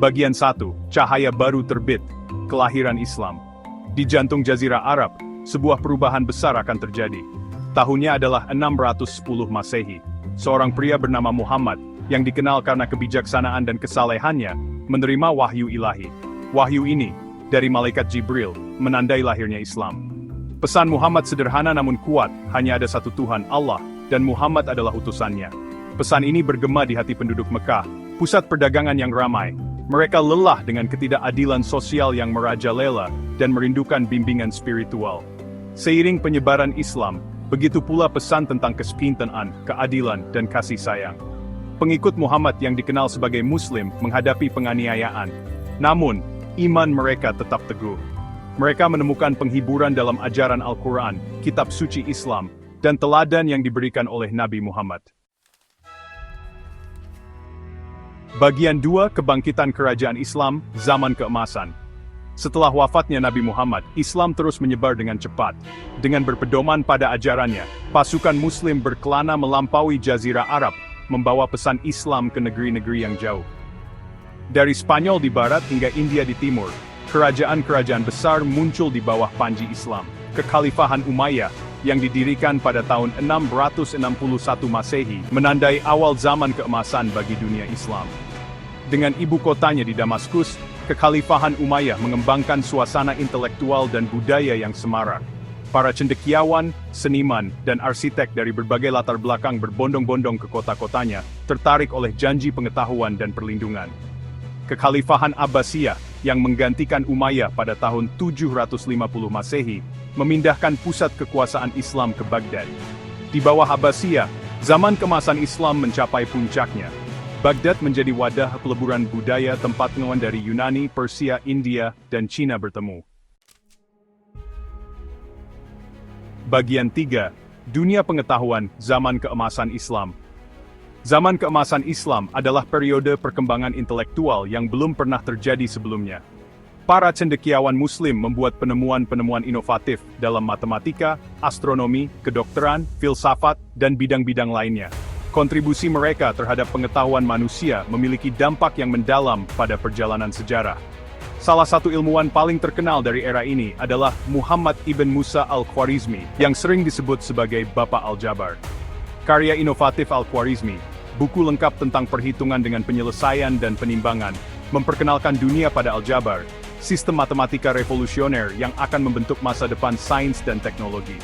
Bagian 1. Cahaya baru terbit. Kelahiran Islam. Di jantung Jazirah Arab, sebuah perubahan besar akan terjadi. Tahunnya adalah 610 Masehi. Seorang pria bernama Muhammad, yang dikenal karena kebijaksanaan dan kesalehannya, menerima wahyu ilahi. Wahyu ini, dari malaikat Jibril, menandai lahirnya Islam. Pesan Muhammad sederhana namun kuat, hanya ada satu Tuhan, Allah, dan Muhammad adalah utusannya. Pesan ini bergema di hati penduduk Mekah, pusat perdagangan yang ramai. Mereka lelah dengan ketidakadilan sosial yang merajalela dan merindukan bimbingan spiritual. Seiring penyebaran Islam, begitu pula pesan tentang kesepintahan, keadilan, dan kasih sayang. Pengikut Muhammad yang dikenal sebagai Muslim menghadapi penganiayaan. Namun, iman mereka tetap teguh. Mereka menemukan penghiburan dalam ajaran Al-Quran, kitab suci Islam, dan teladan yang diberikan oleh Nabi Muhammad. Bagian 2. Kebangkitan Kerajaan Islam, Zaman Keemasan. Setelah wafatnya Nabi Muhammad, Islam terus menyebar dengan cepat. Dengan berpedoman pada ajarannya, pasukan Muslim berkelana melampaui Jazirah Arab, membawa pesan Islam ke negeri-negeri yang jauh. Dari Spanyol di barat hingga India di timur, kerajaan-kerajaan besar muncul di bawah panji Islam. Kekhalifahan Umayyah, yang didirikan pada tahun 661 Masehi, menandai awal zaman keemasan bagi dunia Islam. Dengan ibu kotanya di Damaskus, Kekhalifahan Umayyah mengembangkan suasana intelektual dan budaya yang semarak. Para cendekiawan, seniman, dan arsitek dari berbagai latar belakang berbondong-bondong ke kota-kotanya, tertarik oleh janji pengetahuan dan perlindungan. Kekhalifahan Abbasiyah, yang menggantikan Umayyah pada tahun 750 Masehi, memindahkan pusat kekuasaan Islam ke Baghdad. Di bawah Abbasiyah, zaman keemasan Islam mencapai puncaknya. Baghdad menjadi wadah peleburan budaya tempat pengawan dari Yunani, Persia, India, dan Cina bertemu. Bagian 3. Dunia Pengetahuan, Zaman Keemasan Islam. Zaman keemasan Islam adalah periode perkembangan intelektual yang belum pernah terjadi sebelumnya. Para cendekiawan Muslim membuat penemuan-penemuan inovatif dalam matematika, astronomi, kedokteran, filsafat, dan bidang-bidang lainnya. Kontribusi mereka terhadap pengetahuan manusia memiliki dampak yang mendalam pada perjalanan sejarah. Salah satu ilmuwan paling terkenal dari era ini adalah Muhammad ibn Musa al-Khwarizmi, yang sering disebut sebagai Bapak Aljabar. Karya inovatif Al-Khwarizmi, buku lengkap tentang perhitungan dengan penyelesaian dan penimbangan, memperkenalkan dunia pada aljabar, sistem matematika revolusioner yang akan membentuk masa depan sains dan teknologi.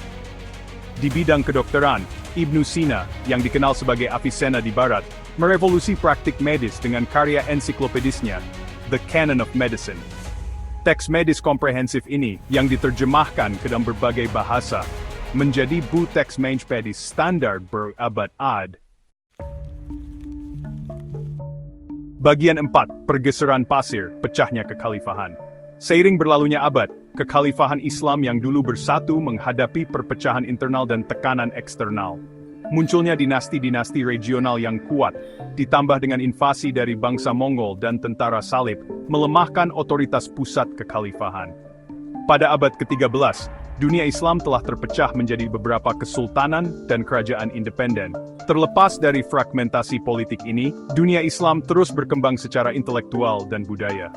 Di bidang kedokteran, Ibnu Sina, yang dikenal sebagai Avicenna di Barat, merevolusi praktik medis dengan karya ensiklopedisnya, The Canon of Medicine. Teks medis komprehensif ini, yang diterjemahkan ke dalam berbagai bahasa, menjadi buku teks medis standar berabad-abad. Bagian 4. Pergeseran pasir, pecahnya kekhalifahan. Seiring berlalunya abad, kekhalifahan Islam yang dulu bersatu menghadapi perpecahan internal dan tekanan eksternal. Munculnya dinasti-dinasti regional yang kuat, ditambah dengan invasi dari bangsa Mongol dan tentara salib, melemahkan otoritas pusat kekhalifahan. Pada abad ke-13, dunia Islam telah terpecah menjadi beberapa kesultanan dan kerajaan independen. Terlepas dari fragmentasi politik ini, dunia Islam terus berkembang secara intelektual dan budaya.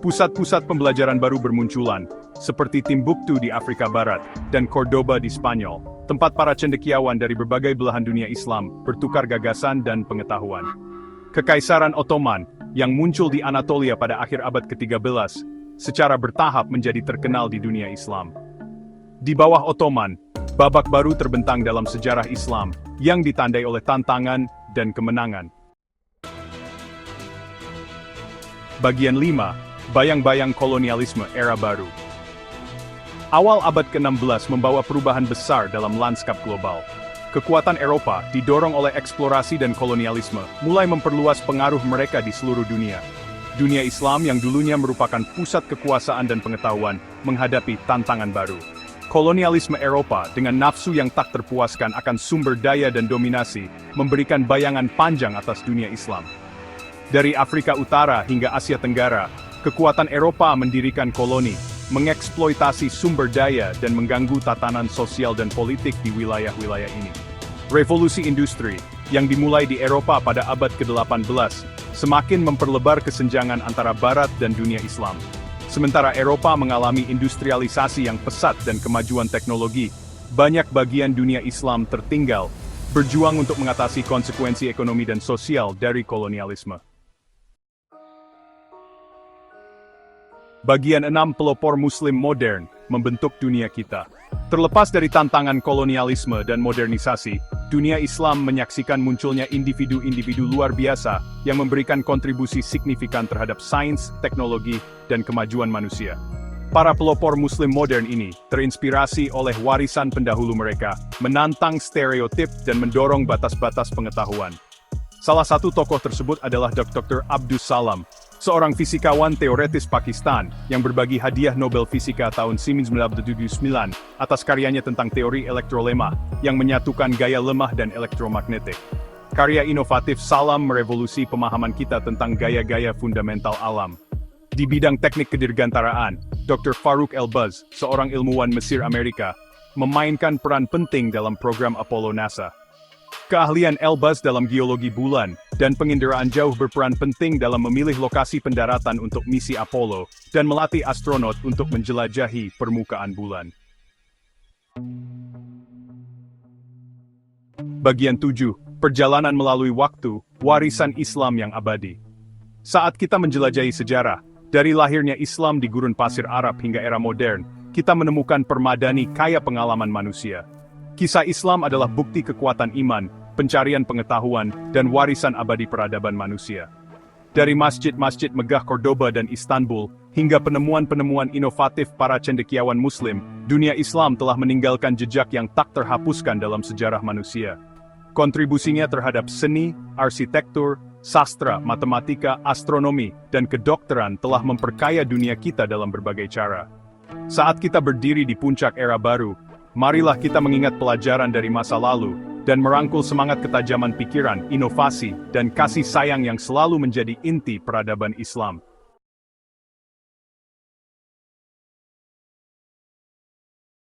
Pusat-pusat pembelajaran baru bermunculan, seperti Timbuktu di Afrika Barat dan Cordoba di Spanyol, tempat para cendekiawan dari berbagai belahan dunia Islam bertukar gagasan dan pengetahuan. Kekaisaran Ottoman, yang muncul di Anatolia pada akhir abad ke-13, secara bertahap menjadi terkenal di dunia Islam. Di bawah Ottoman, babak baru terbentang dalam sejarah Islam, yang ditandai oleh tantangan dan kemenangan. Bagian 5. Bayang-bayang kolonialisme era baru. Awal abad ke-16 membawa perubahan besar dalam lanskap global. Kekuatan Eropa, didorong oleh eksplorasi dan kolonialisme, mulai memperluas pengaruh mereka di seluruh dunia. Dunia Islam yang dulunya merupakan pusat kekuasaan dan pengetahuan, menghadapi tantangan baru. Kolonialisme Eropa dengan nafsu yang tak terpuaskan akan sumber daya dan dominasi, memberikan bayangan panjang atas dunia Islam. Dari Afrika Utara hingga Asia Tenggara, kekuatan Eropa mendirikan koloni, mengeksploitasi sumber daya dan mengganggu tatanan sosial dan politik di wilayah-wilayah ini. Revolusi industri, yang dimulai di Eropa pada abad ke-18, semakin memperlebar kesenjangan antara Barat dan dunia Islam. Sementara Eropa mengalami industrialisasi yang pesat dan kemajuan teknologi, banyak bagian dunia Islam tertinggal, berjuang untuk mengatasi konsekuensi ekonomi dan sosial dari kolonialisme. Bagian 6 pelopor Muslim modern membentuk dunia kita. Terlepas dari tantangan kolonialisme dan modernisasi, dunia Islam menyaksikan munculnya individu-individu luar biasa yang memberikan kontribusi signifikan terhadap sains, teknologi, dan kemajuan manusia. Para pelopor Muslim modern ini terinspirasi oleh warisan pendahulu mereka, menantang stereotip dan mendorong batas-batas pengetahuan. Salah satu tokoh tersebut adalah Dr. Abdus Salam, seorang fisikawan teoretis Pakistan yang berbagi hadiah Nobel Fisika tahun 1979 atas karyanya tentang teori elektrolema yang menyatukan gaya lemah dan elektromagnetik. Karya inovatif Salam merevolusi pemahaman kita tentang gaya-gaya fundamental alam. Di bidang teknik kedirgantaraan, Dr. Farouk Elbaz, seorang ilmuwan Mesir Amerika, memainkan peran penting dalam program Apollo NASA. Keahlian Elbaz dalam geologi bulan dan penginderaan jauh berperan penting dalam memilih lokasi pendaratan untuk misi Apollo dan melatih astronot untuk menjelajahi permukaan bulan. Bagian 7. Perjalanan melalui waktu, warisan Islam yang abadi. Saat kita menjelajahi sejarah, dari lahirnya Islam di gurun pasir Arab hingga era modern, kita menemukan permadani kaya pengalaman manusia. Kisah Islam adalah bukti kekuatan iman, pencarian pengetahuan, dan warisan abadi peradaban manusia. Dari masjid-masjid megah Cordoba dan Istanbul, hingga penemuan-penemuan inovatif para cendekiawan Muslim, dunia Islam telah meninggalkan jejak yang tak terhapuskan dalam sejarah manusia. Kontribusinya terhadap seni, arsitektur, sastra, matematika, astronomi, dan kedokteran telah memperkaya dunia kita dalam berbagai cara. Saat kita berdiri di puncak era baru, marilah kita mengingat pelajaran dari masa lalu, dan merangkul semangat ketajaman pikiran, inovasi, dan kasih sayang yang selalu menjadi inti peradaban Islam.